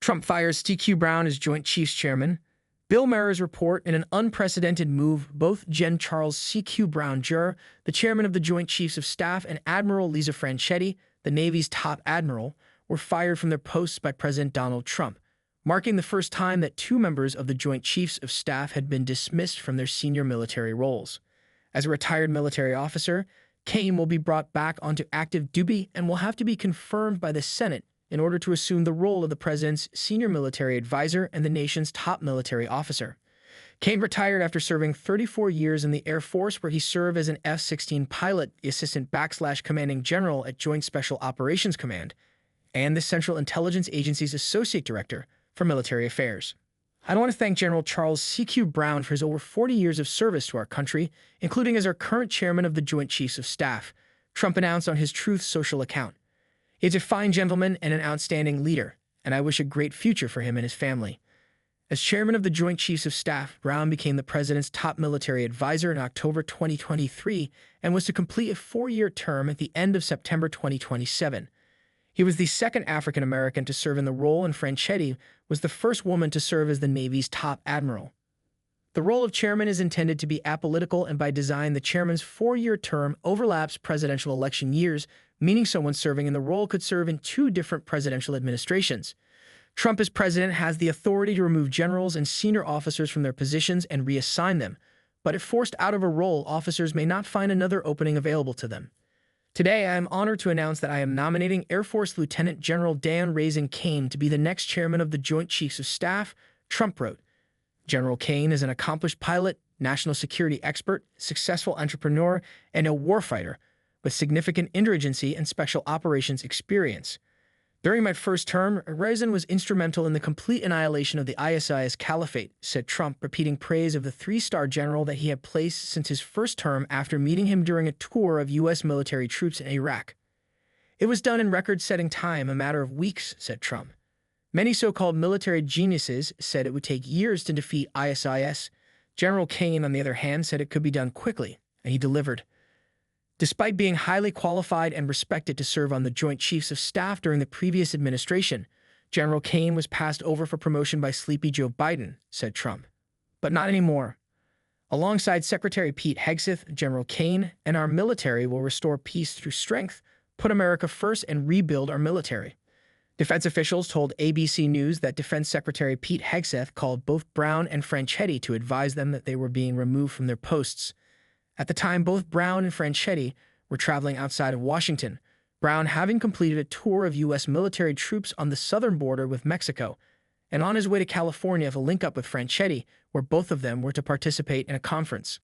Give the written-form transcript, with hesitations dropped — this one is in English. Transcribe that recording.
Trump fires CQ Brown as Joint Chiefs Chairman. Bill Maher's report in an unprecedented move, both Gen Charles CQ Brown Jr., the chairman of the Joint Chiefs of Staff, and Admiral Lisa Franchetti, the Navy's top admiral, were fired from their posts by President Donald Trump, marking the first time that two members of the Joint Chiefs of Staff had been dismissed from their senior military roles. As a retired military officer, Kane will be brought back onto active duty and will have to be confirmed by the Senate in order to assume the role of the president's senior military advisor and the nation's top military officer. Kane retired after serving 34 years in the Air Force, where he served as an F-16 pilot, the assistant commanding general at Joint Special Operations Command, and the Central Intelligence Agency's associate director for military affairs. I want to thank General Charles CQ Brown for his over 40 years of service to our country, including as our current chairman of the Joint Chiefs of Staff, Trump announced on his Truth Social account. He's a fine gentleman and an outstanding leader, and I wish a great future for him and his family. As chairman of the Joint Chiefs of Staff, Brown became the president's top military advisor in October 2023 and was to complete a 4-year term at the end of September 2027. He was the second African-American to serve in the role, and Franchetti was the first woman to serve as the Navy's top admiral. The role of chairman is intended to be apolitical, and by design, the chairman's 4-year term overlaps presidential election years, meaning someone serving in the role could serve in 2 different presidential administrations. Trump, as president, has the authority to remove generals and senior officers from their positions and reassign them, but if forced out of a role, officers may not find another opening available to them. Today, I am honored to announce that I am nominating Air Force Lieutenant General Dan Raisin Kane to be the next chairman of the Joint Chiefs of Staff, Trump wrote. General Kane is an accomplished pilot, national security expert, successful entrepreneur, and a warfighter with significant interagency and special operations experience. During my first term, Raisin was instrumental in the complete annihilation of the ISIS caliphate, said Trump, repeating praise of the 3-star general that he had placed since his first term after meeting him during a tour of U.S. military troops in Iraq. It was done in record-setting time, a matter of weeks, said Trump. Many so-called military geniuses said it would take years to defeat ISIS. General Kane, on the other hand, said it could be done quickly, and he delivered. Despite being highly qualified and respected to serve on the Joint Chiefs of Staff during the previous administration, General Kane was passed over for promotion by sleepy Joe Biden, said Trump. But not anymore. Alongside Secretary Pete Hegseth, General Kane and our military will restore peace through strength, put America first, and rebuild our military. Defense officials told ABC News that Defense Secretary Pete Hegseth called both Brown and Franchetti to advise them that they were being removed from their posts. At the time, both Brown and Franchetti were traveling outside of Washington, Brown having completed a tour of U.S. military troops on the southern border with Mexico, and on his way to California to link up with Franchetti, where both of them were to participate in a conference.